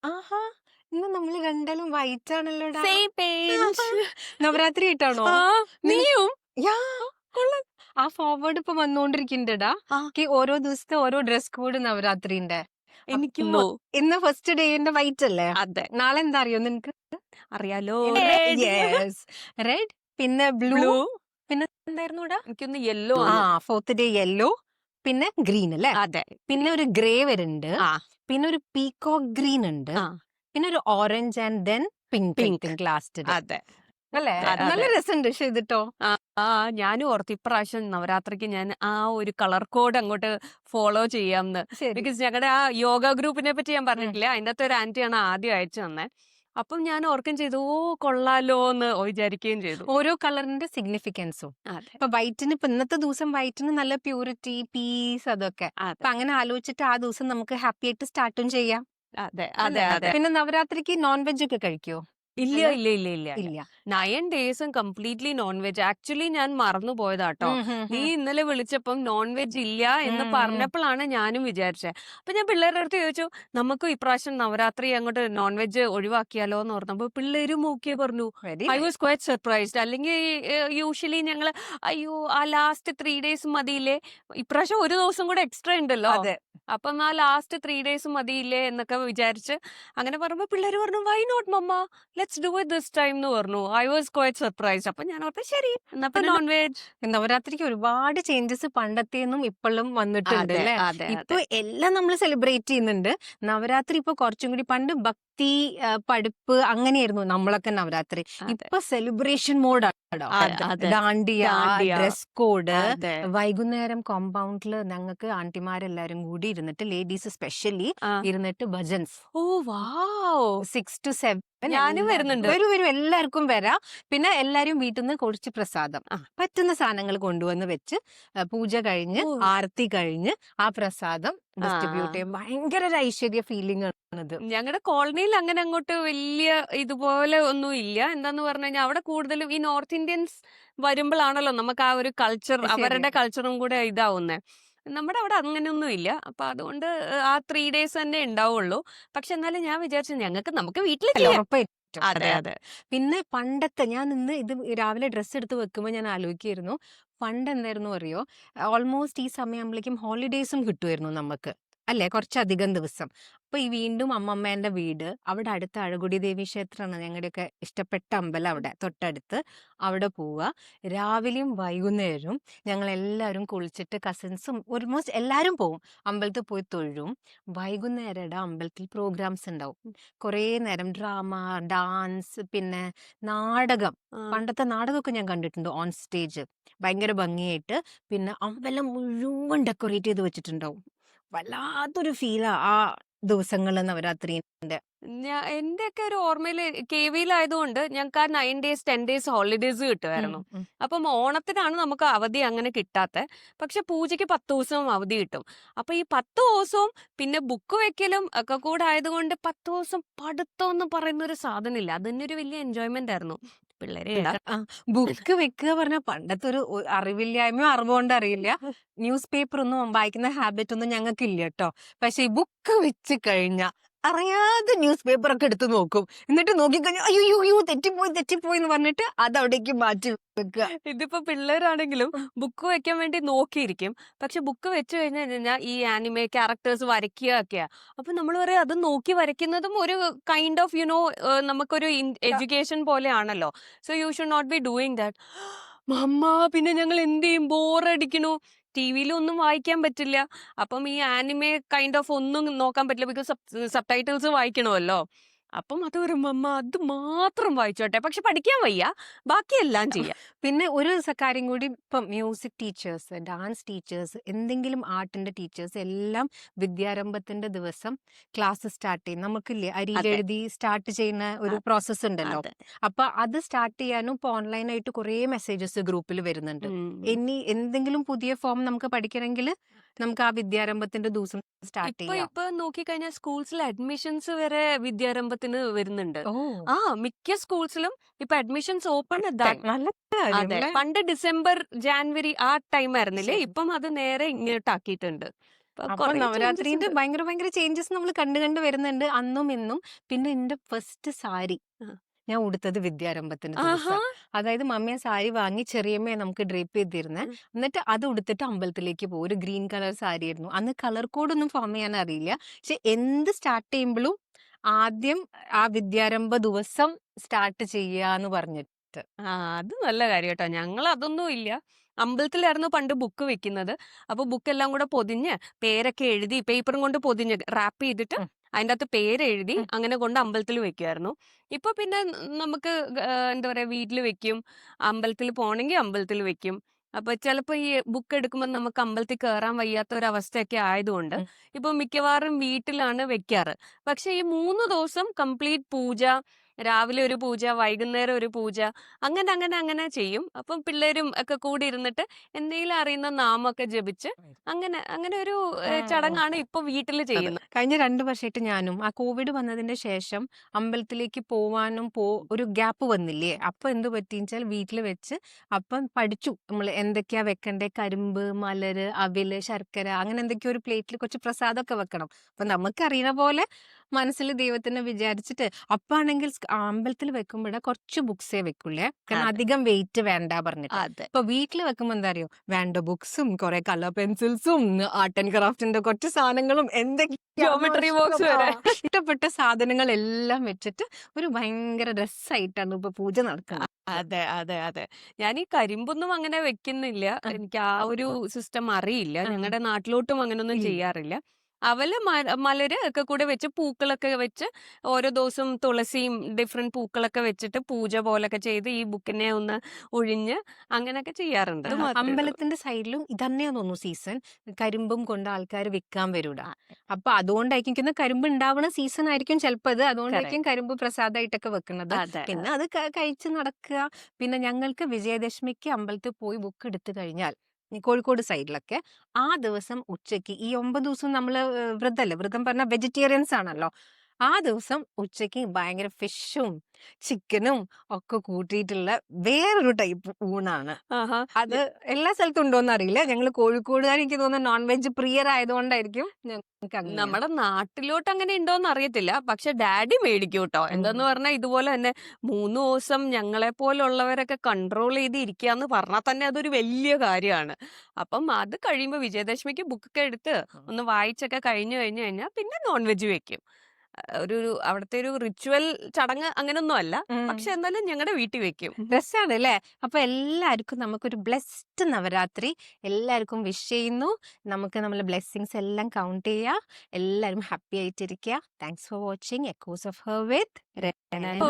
ആഹാ! ഇന്ന് നമ്മള് രണ്ടാളും വൈറ്റ് ആണല്ലോടാ. Same page. നവരാത്രി ആയിട്ടാണോ? ആ നീയും യാ കൊള്ളാം. ആ ഫോർവേഡ് ഇപ്പൊ വന്നോണ്ടിരിക്കുന്നുണ്ടെടാ. ആ ഓരോ ദിവസത്തെ ഓരോ ഡ്രസ് കോഡ് നവരാത്രിന്റെ. എനിക്കും അപ്പൊ ഇന്ന് ഫസ്റ്റ് ഡേന്റെ വൈറ്റ് അല്ലേ? അതെ നാളെ എന്താ അറിയോ നിനക്ക്? അറിയാലോ. റെഡ്, യെസ്, റെഡ്, പിന്നെ ബ്ലൂ, ബ്ലൂ, പിന്നെ എന്തായിരുന്നുടാ? എനിക്കൊന്ന് യെല്ലോ ആ ആണ്. ഫോർത്ത് ഡേ യെല്ലോ, പിന്നെ ഗ്രീൻ അല്ലേ? അതെ. പിന്നെ ഒരു ഗ്രേ വരുന്നുണ്ട്, ആ പിന്നെ ഒരു പീകോക്ക് ഗ്രീൻ ഉണ്ട്, ആ പിന്നെ ഒരു orange and then pink I pink. Think last day അതെ അല്ലേ? അതെ നല്ല അതെ. രസമുണ്ട് പക്ഷെ ഇതിട്ടോ. ആ ആ ഞാനും ഓർത്ത് ഇപ്രാവശ്യം നവരാത്രിക്ക് ഞാൻ ആ ഒരു കളർ കോഡ് അങ്ങോട്ട് ഫോളോ ചെയ്യാംന്ന്. ശരി. ബിക്കോസ് ഞങ്ങളുടെ ആ യോഗ ഗ്രൂപ്പിനെ പറ്റി ഞാൻ ഉം. പറഞ്ഞിട്ടില്ലേ, അതിൻ്റെ അകത്ത് ഒരു ആന്റിയാണ് ആദ്യം അയച്ചു തന്നെ. അപ്പം ഞാൻ ഓർക്കുകയും ചെയ്തു, ഓ കൊള്ളാലോ എന്ന് വിചാരിക്കുകയും ചെയ്തു. ഓരോ കളറിന്റെ സിഗ്നിഫിക്കൻസും. അതെ ഇപ്പൊ വൈറ്റിന് ഇപ്പൊ ഇന്നത്തെ ദിവസം വൈറ്റിന് നല്ല പ്യൂരിറ്റി, പീസ് അതൊക്കെ. അതെ അപ്പൊ അങ്ങനെ ആലോചിച്ചിട്ട് ആ ദിവസം നമുക്ക് ഹാപ്പി ആയിട്ട് സ്റ്റാർട്ടും ചെയ്യാം അതെ അല്ലേ? അതെ അതെ. പിന്നെ നവരാത്രിക്ക് നോൺ വെജ് ഒക്കെ കഴിക്കോ? ഇല്ല അല്ല ഇല്ല ഇല്ല ഇല്ല ഇല്ല. ഇല്ല. 9 ഡേയ്സും കംപ്ലീറ്റ്ലി നോൺ വെജ്. ആക്ച്വലി ഞാൻ മറന്നു പോയതാട്ടോ. ഉം, ഉം, നീ ഉം. ഇന്നലെ വിളിച്ചപ്പം നോൺ വെജ് ഇല്ല എന്ന് ഉം, ഉം. പറഞ്ഞപ്പോഴാണ് ഞാനും വിചാരിച്ചത്. അപ്പൊ ഞാൻ പിള്ളേരുടെ അടുത്ത് ചോദിച്ചു, നമുക്കും ഇപ്രാവശ്യം നവരാത്രി അങ്ങോട്ട് നോൺ വെജ് ഒഴിവാക്കിയാലോ എന്ന് ഓർത്തപ്പോ പിള്ളേരും ഓക്കെ പറഞ്ഞു. Very I nice. Was quite surprised. അല്ലെങ്കിൽ യൂഷ്വലി ഞങ്ങൾ അയ്യോ ആ ലാസ്റ്റ് 3 ഡേയ്സ് മതിയില്ലേ, ഇപ്രാവശ്യം ഒരു ദിവസം കൂടെ എക്സ്ട്രാ ഉണ്ടല്ലോ, അതെ. അപ്പം ആ ലാസ്റ്റ് 3 ഡേയ്സ് മതിയില്ലേ എന്നൊക്കെ വിചാരിച്ച് അങ്ങനെ പറഞ്ഞപ്പോൾ പിള്ളേർ പറഞ്ഞു why not mamma, let's do it this time എന്ന് പറഞ്ഞു. I was quite surprised. അപ്പൊ ഞാൻ ഓർത്തെ ശരി എന്നപ്പോ പിന്നെ നോൺ വെജ്. നവരാത്രിക്ക് ഒരുപാട് ചേഞ്ചസ് പണ്ടത്തേന്നും ഇപ്പോഴും വന്നിട്ടുണ്ട് അതെ അല്ലേ? അതെ ഇപ്പൊ അതെ എല്ലാം നമ്മൾ സെലിബ്രേറ്റ് ചെയ്യുന്നുണ്ട്. നവരാത്രി ഇപ്പൊ കുറച്ചും കൂടി പണ്ട് ഭക്തി, പഠിപ്പ് അങ്ങനെയായിരുന്നു നമ്മളൊക്കെ നവരാത്രി. അതെ ഇപ്പൊ സെലിബ്രേഷൻ മോഡാണോ? അതെ അതെ. ദാണ്ടിയ, ദാണ്ടിയ. ഡ്രസ് കോഡ്, അതെ വൈകുന്നേരം കോമ്പൗണ്ടില് ഞങ്ങൾക്ക് ആന്റിമാരെല്ലാരും കൂടി ഇരുന്നിട്ട് ലേഡീസ് സ്പെഷ്യലി ആ ഇരുന്നിട്ട് ഭജൻസ് ഓ വാവ്. 6 to 7 ഞാനും വരുന്നുണ്ട്. വരും വരും എല്ലാവർക്കും വരാം. പിന്നെ എല്ലാരും വീട്ടിൽ നിന്ന് കുറച്ച് പ്രസാദം ആ പറ്റുന്ന സാധനങ്ങൾ കൊണ്ടുവന്ന് വെച്ച് പൂജ കഴിഞ്ഞ് ഓ ആരത്തി കഴിഞ്ഞ് ആ പ്രസാദം ഡിസ്ട്രിബ്യൂട്ട് ആ ചെയ്യും. ഭയങ്കര ഒരു ഐശ്വര്യ ഫീലിംഗ് ആണത്. ഞങ്ങളുടെ കോളനിയിൽ അങ്ങനെ അങ്ങോട്ട് വലിയ ഇതുപോലെ ഒന്നും ഇല്ല. എന്താന്ന് പറഞ്ഞു കഴിഞ്ഞാൽ അവിടെ കൂടുതലും ഈ നോർത്ത് ഇന്ത്യൻസ് വരുമ്പോഴാണല്ലോ നമുക്ക് ആ ഒരു കൾച്ചർ, അവരുടെ ശരിയാണ്. കൾച്ചറും കൂടെ ഇതാവുന്നേ. നമ്മുടെ അവിടെ അങ്ങനെയൊന്നും ഇല്ല. അപ്പൊ അതുകൊണ്ട് ആ 3 ഡേയ്സ് തന്നെ ഉണ്ടാവുള്ളൂ. പക്ഷെ എന്നാലും ഞാൻ വിചാരിച്ചു നമുക്ക് വീട്ടിൽ അല്ല ചെയ്യാം. ഉറപ്പായിട്ടും. അതെ അതെ അതെ. അതെ. പിന്നെ പണ്ടത്തെ ഞാൻ ഇന്ന് ഇത് രാവിലെ ഡ്രസ്സ് എടുത്ത് വെക്കുമ്പോൾ ഞാൻ ആലോചിക്കായിരുന്നു, പണ്ട് എന്തായിരുന്നു അറിയോ, ഓൾമോസ്റ്റ് ഈ സമയമാകുമ്പോഴേക്കും ഹോളിഡേയ്സും കിട്ടുമായിരുന്നു നമുക്ക് അല്ലെ, കുറച്ചധികം ദിവസം. അപ്പൊ ഈ വീണ്ടും അമ്മമ്മേന്റെ വീട് അവിടെ അടുത്ത് അഴകൊടി ദേവി ക്ഷേത്രമാണ് ഞങ്ങളുടെയൊക്കെ ഇഷ്ടപ്പെട്ട അമ്പലം, അവിടെ തൊട്ടടുത്ത്. അവിടെ പോവുക, രാവിലെയും വൈകുന്നേരവും ഞങ്ങൾ എല്ലാവരും കുളിച്ചിട്ട് കസിൻസും ഓൾമോസ്റ്റ് എല്ലാവരും പോവും, അമ്പലത്തിൽ പോയി തൊഴും. വൈകുന്നേരം അമ്പലത്തിൽ പ്രോഗ്രാംസ് ഉണ്ടാവും, കുറേ നേരം ഡ്രാമ, ഡാൻസ്, പിന്നെ നാടകം. ആ പണ്ടത്തെ നാടകമൊക്കെ ഞാൻ കണ്ടിട്ടുണ്ട് ഓൺ സ്റ്റേജ്, ഭയങ്കര ഭംഗിയായിട്ട്. പിന്നെ അമ്പലം മുഴുവൻ ഡെക്കറേറ്റ് ചെയ്ത് വെച്ചിട്ടുണ്ടാവും. വല്ലാത്തൊരു ഫീലാ ആ ദിവസങ്ങളിൽ നവരാത്രിന്റെ. എന്റെയൊക്കെ ഒരു ഓർമ്മയില് കെവിയിലായതുകൊണ്ട് ഞങ്ങൾക്ക് ആ 9 ഡേയ്സ് 10 ഡേയ്സ് ഹോളിഡേയ്സ് ഉം, കിട്ടുമായിരുന്നു. ഉം. അപ്പം ഓണത്തിനാണ് നമുക്ക് അവധി അങ്ങനെ കിട്ടാത്തെ. പക്ഷെ പൂജയ്ക്ക് 10 ദിവസവും അവധി കിട്ടും. അപ്പൊ ഈ 10 ദിവസവും പിന്നെ ബുക്ക് വെക്കലും ഒക്കെ കൂടെ ആയതുകൊണ്ട് 10 ദിവസം പഠിത്തം എന്ന് പറയുന്ന ഒരു സാധനമില്ല. അതന്നെ ഒരു വലിയ എൻജോയ്മെന്റ് ആയിരുന്നു. പിള്ളേരെ ആ ബുക്ക് വെക്കുക പറഞ്ഞ പണ്ടത്തെ ഒരു അറിവില്ലായ്മയോ അറിവുകൊണ്ട് അറിയില്ല, ന്യൂസ് പേപ്പർ ഒന്നും വായിക്കുന്ന ഹാബിറ്റ് ഒന്നും ഞങ്ങൾക്ക് ഇല്ല കേട്ടോ. പക്ഷെ ഈ ബുക്ക് വെച്ച് കഴിഞ്ഞ അറിയാതെ ന്യൂസ് പേപ്പർ ഒക്കെ എടുത്ത് നോക്കും, എന്നിട്ട് നോക്കിക്കഴിഞ്ഞാൽ അയ്യോ അയ്യോ തെറ്റിപ്പോയി തെറ്റിപ്പോയി എന്ന് പറഞ്ഞിട്ട് അത് അവിടേക്ക് മാറ്റി വെക്കുക. ഇതിപ്പോ പിള്ളേരാണെങ്കിലും ബുക്ക് വെക്കാൻ വേണ്ടി നോക്കിയിരിക്കും. പക്ഷെ ബുക്ക് വെച്ച് കഴിഞ്ഞ് കഴിഞ്ഞാൽ ഈ ആനിമേ ക്യാരക്ടേഴ്സ് വരയ്ക്കുക ഒക്കെയാ. അപ്പൊ നമ്മൾ പറയാം അത് നോക്കി വരയ്ക്കുന്നതും ഒരു കൈൻഡ് ഓഫ് നമുക്കൊരു എഡ്യൂക്കേഷൻ പോലെയാണല്ലോ. So you should not be doing that. മമ്മ പിന്നെ ഞങ്ങൾ എന്ത് ചെയ്യും, ബോറടിക്കണു. ടിവിയിലൊന്നും വായിക്കാൻ പറ്റില്ല. അപ്പം ഈ ആനിമേ കൈൻഡ് ഓഫ് ഒന്നും നോക്കാൻ പറ്റില്ല, ബിക്കോസ് സബ് ടൈറ്റിൽസ് വായിക്കണമല്ലോ. അപ്പം അത് വരുമ്പോ അമ്മ അത് മാത്രം വായിച്ചോട്ടെ, പക്ഷെ പഠിക്കാൻ വയ്യ, ബാക്കിയെല്ലാം ചെയ്യാം. പിന്നെ ഒരു കാര്യം കൂടി, ഇപ്പം മ്യൂസിക് ടീച്ചേഴ്സ്, ഡാൻസ് ടീച്ചേഴ്സ്, എന്തെങ്കിലും ആർട്ടിന്റെ ടീച്ചേഴ്സ് എല്ലാം വിദ്യാരംഭത്തിന്റെ ദിവസം ക്ലാസ് സ്റ്റാർട്ട് ചെയ്യും. നമുക്കില്ലേ അതെ അരിയിലെഴുതി സ്റ്റാർട്ട് ചെയ്യുന്ന ഒരു അതെ പ്രോസസ്സ് ഉണ്ടല്ലോ. അതെ. അപ്പൊ അത് സ്റ്റാർട്ട് ചെയ്യാനും ഇപ്പൊ ഓൺലൈനായിട്ട് കുറേ മെസ്സേജസ് ഗ്രൂപ്പിൽ വരുന്നുണ്ട്. ഉം. ഇനി എന്തെങ്കിലും പുതിയ ഫോം നമുക്ക് പഠിക്കണമെങ്കിൽ നമുക്ക് ആ വിദ്യാരംഭത്തിന്റെ ദിവസം സ്റ്റാർട്ട് ഇപ്പൊ ചെയ്യാം. ഇപ്പൊ നോക്കിക്കഴിഞ്ഞാൽ സ്കൂൾസിൽ അഡ്മിഷൻസ് വരെ വിദ്യാരംഭത്തിന് വരുന്നുണ്ട്. ഓ, ആ മിക്ക സ്കൂൾസിലും ഇപ്പൊ അഡ്മിഷൻസ് ഓപ്പൺ ടൈം. നല്ല കാര്യം അതെ, അല്ലേ? പണ്ട് ഡിസംബർ ജാനുവരി ആ ടൈം ആയിരുന്നില്ലേ, ശരി. ഇപ്പം അത് നേരെ ഇങ്ങോട്ടാക്കിയിട്ടുണ്ട്. അപ്പൊ കൊറേ ചേഞ്ചസ് നവരാത്രിന്റെ ഉണ്ട്. ഭയങ്കര ഭയങ്കര ചേഞ്ചസ് നമ്മൾ കണ്ട് വരുന്നുണ്ട് അന്നും ഇന്നും. പിന്നെ എന്റെ ഫസ്റ്റ് സാരി ആ. ഞാൻ ഉടുത്തത് വിദ്യാരംഭത്തിന്റെ ആഹാ! ദിവസം. അതായത് മമ്മിയെ സാരി വാങ്ങി ചെറിയമ്മയെ നമുക്ക് ഡ്രേപ്പ് ചെയ്തിരുന്നെ. ഉം. എന്നിട്ട് അത് ഉടുത്തിട്ട് അമ്പലത്തിലേക്ക് പോകും. ഒരു ഗ്രീൻ കളർ സാരി ആയിരുന്നു. അന്ന് കളർ കോഡ് ഒന്നും ഫോം ചെയ്യാൻ അറിയില്ല. പക്ഷെ എന്ത് സ്റ്റാർട്ട് ചെയ്യുമ്പോഴും ആദ്യം ആ വിദ്യാരംഭ ദിവസം സ്റ്റാർട്ട് ചെയ്യാന്ന് പറഞ്ഞിട്ട്. ആ, അത് നല്ല കാര്യം കേട്ടോ. ഞങ്ങളതൊന്നും ഇല്ല. അമ്പലത്തിലായിരുന്നു പണ്ട് ബുക്ക് വെക്കുന്നത്. അപ്പൊ ബുക്കെല്ലാം കൂടെ പൊതിഞ്ഞ് പേരൊക്കെ എഴുതി പേപ്പറും കൊണ്ട് പൊതിഞ്ഞ് റാപ്പ് ചെയ്തിട്ട് ഉം, അതിന്റകത്ത് പേരെഴുതി ഉം. അങ്ങനെ കൊണ്ട് അമ്പലത്തിൽ വെക്കുമായിരുന്നു. ഇപ്പൊ പിന്നെ നമുക്ക് എന്താ പറയാ വീട്ടിൽ വെക്കും. അമ്പലത്തിൽ പോണെങ്കിൽ അമ്പലത്തിൽ വെക്കും. അപ്പൊ ചിലപ്പോ ഈ ബുക്ക് എടുക്കുമ്പോൾ നമുക്ക് അമ്പലത്തിൽ കയറാൻ വയ്യാത്ത ഒരു അവസ്ഥയൊക്കെ ആയതുകൊണ്ട് ഉം. ഇപ്പൊ മിക്കവാറും വീട്ടിലാണ് വെക്കാറ്. പക്ഷെ ഈ 3 ദിവസം കംപ്ലീറ്റ് പൂജ, രാവിലെ ഒരു പൂജ, വൈകുന്നേരം ഒരു പൂജ, അങ്ങനെ അങ്ങനെ അങ്ങനെ ചെയ്യും. അപ്പം പിള്ളേരും ഒക്കെ കൂടി ഇരുന്നിട്ട് എന്തെങ്കിലും അറിയുന്ന നാമൊക്കെ ജപിച്ച് അങ്ങനെ അങ്ങനെ ഒരു ആ. ചടങ്ങാണ് ഇപ്പൊ വീട്ടിൽ അതെ. ചെയ്യുന്നത്. കഴിഞ്ഞ 2 വർഷമായിട്ട് ഞാനും ആ കോവിഡ് വന്നതിന്റെ ശേഷം അമ്പലത്തിലേക്ക് പോവാനും ഒരു ഗ്യാപ്പ് വന്നില്ലേ? അപ്പൊ എന്ത് പറ്റിയെച്ചാൽ വീട്ടില് വെച്ച് അപ്പം പഠിച്ചു. നമ്മള് എന്തൊക്കെയാ വെക്കണ്ടേ? കരിമ്പ്, മലര്, അവില്, ശർക്കര അങ്ങനെ എന്തൊക്കെയോ ഒരു പ്ലേറ്റിൽ കുറച്ച് പ്രസാദമൊക്കെ വെക്കണം. അപ്പൊ നമുക്കറിയണ പോലെ മനസ്സിൽ ദൈവത്തിനെ വിചാരിച്ചിട്ട് അപ്പാണെങ്കിൽ അമ്പലത്തിൽ വെക്കുമ്പോഴേ കുറച്ച് ബുക്സേ വെക്കുള്ളേ. കാരണം അതെ. അധികം വെയിറ്റ് വേണ്ട പറഞ്ഞിട്ട്. അതെ. ഇപ്പൊ വീട്ടില് വെക്കുമ്പോ എന്താ അറിയോ? വേണ്ട ബുക്സും കുറെ കളർ പെൻസിൽസും ആർട്ട് ആൻഡ് ക്രാഫ്റ്റിന്റെ കുറച്ച് സാധനങ്ങളും എന്തൊക്കെയാണോ ജോമെട്രി ഇഷ്ടം ബോക്സ് വരെ. ഇഷ്ടപ്പെട്ട സാധനങ്ങളെല്ലാം വെച്ചിട്ട് ഒരു ഭയങ്കര രസമായിട്ടാണ് ഇപ്പൊ പൂജ നടക്കുന്നത്. അതെ, അതെ, അതെ. ഞാനീ കരിമ്പൊന്നും അങ്ങനെ വെക്കുന്നില്ല. ആ, എനിക്ക് ആ ഒരു സിസ്റ്റം അറിയില്ല. ആ, ഞങ്ങടെ നാട്ടിലോട്ടും അങ്ങനൊന്നും ഇല്ല. ചെയ്യാറില്ല. അവല്, മലര് ഒക്കെ കൂടെ വെച്ച് പൂക്കളൊക്കെ വെച്ച് ഓരോ ദിവസവും തുളസിയും ഡിഫറന്റ് പൂക്കളൊക്കെ വെച്ചിട്ട് പൂജ പോലൊക്കെ ചെയ്ത് ഈ ബുക്കിനെ ഒന്ന് ഒഴിഞ്ഞ് അങ്ങനെയൊക്കെ ചെയ്യാറുണ്ട്. അത് മാത്രമേ ഉള്ളൂ. അമ്പലത്തിന്റെ സൈഡിലും ഇതന്നെയാ തോന്നുന്നു സീസൺ. കരിമ്പും കൊണ്ട് ആൾക്കാർ വിൽക്കാൻ വരൂടാ. ആ, അപ്പൊ അതുകൊണ്ടായിരിക്കും എനിക്ക് തോന്നുന്നു കരിമ്പ് ഉണ്ടാവുന്ന സീസൺ ആയിരിക്കും ചിലപ്പോ അത്. അതുകൊണ്ടായിരിക്കും കറക്റ്റ്. കരിമ്പ് പ്രസാദമായിട്ടൊക്കെ വെക്കുന്നത്. അതെ. പിന്നെ അത് കഴിച്ച് നടക്കുക. പിന്നെ ഞങ്ങൾക്ക് വിജയദശമിക്ക് അമ്പലത്തിൽ പോയി ബുക്ക് എടുത്തു കഴിഞ്ഞാൽ ഈ കോഴിക്കോട് സൈഡിലൊക്കെ ആ ദിവസം ഉച്ചയ്ക്ക് ഈ 9 ദിവസം നമ്മള് വ്രതമല്ലേ, വ്രതം പറഞ്ഞാൽ വെജിറ്റേറിയൻസ് ആണല്ലോ. ആ ദിവസം ഉച്ചയ്ക്ക് ഭയങ്കര ഫിഷും ചിക്കനും ഒക്കെ കൂട്ടിയിട്ടുള്ള വേറൊരു ടൈപ്പ് ഊണാണ്. ആഹാ. അത് എല്ലാ സ്ഥലത്തും ഉണ്ടോന്ന് അറിയില്ല. ഞങ്ങള് കോഴിക്കോടുകാർ എനിക്ക് തോന്നുന്നു നോൺ വെജ് പ്രിയരായതുകൊണ്ടായിരിക്കും ഞങ്ങൾക്ക് അങ്ങനെയാ. നമ്മുടെ നാട്ടിലോട്ട് അങ്ങനെ ഉണ്ടോന്ന് അറിയത്തില്ല. പക്ഷെ ഡാഡി മേടിക്കും ട്ടോ. ഉം. എന്താന്ന് പറഞ്ഞാ ഇതുപോലെ തന്നെ 3 ദിവസം ഞങ്ങളെ പോലുള്ളവരൊക്കെ കൺട്രോൾ ചെയ്ത് ഇരിക്കാന്ന് പറഞ്ഞാൽ തന്നെ അതൊരു വലിയ കാര്യമാണ്. അപ്പം അത് കഴിയുമ്പോ വിജയദശമിക്ക് ബുക്കൊക്കെ എടുത്ത് ഒന്ന് വായിച്ചൊക്കെ കഴിഞ്ഞു കഴിഞ്ഞാൽ പിന്നെ നോൺ വെജ് വെക്കും. അവിടുത്തെ ഒരു റിച്വൽ ചടങ്ങ് അങ്ങനൊന്നും അല്ല. ഉം. പക്ഷെ എന്നാലും ഞങ്ങടെ വീട്ടിൽ വെക്കും. രസാണ് ല്ലേ? അപ്പൊ എല്ലാവർക്കും നമുക്കൊരു ബ്ലെസ്ഡ് നവരാത്രി എല്ലാവർക്കും വിഷ് ചെയ്യുന്നു. നമുക്ക് നമ്മളെ ബ്ലെസ്സിങ്സ് എല്ലാം കൗണ്ട് ചെയ്യാം. എല്ലാവരും ഹാപ്പി ആയിട്ടിരിക്കുക. Thanks for watching echoes of her with Rena and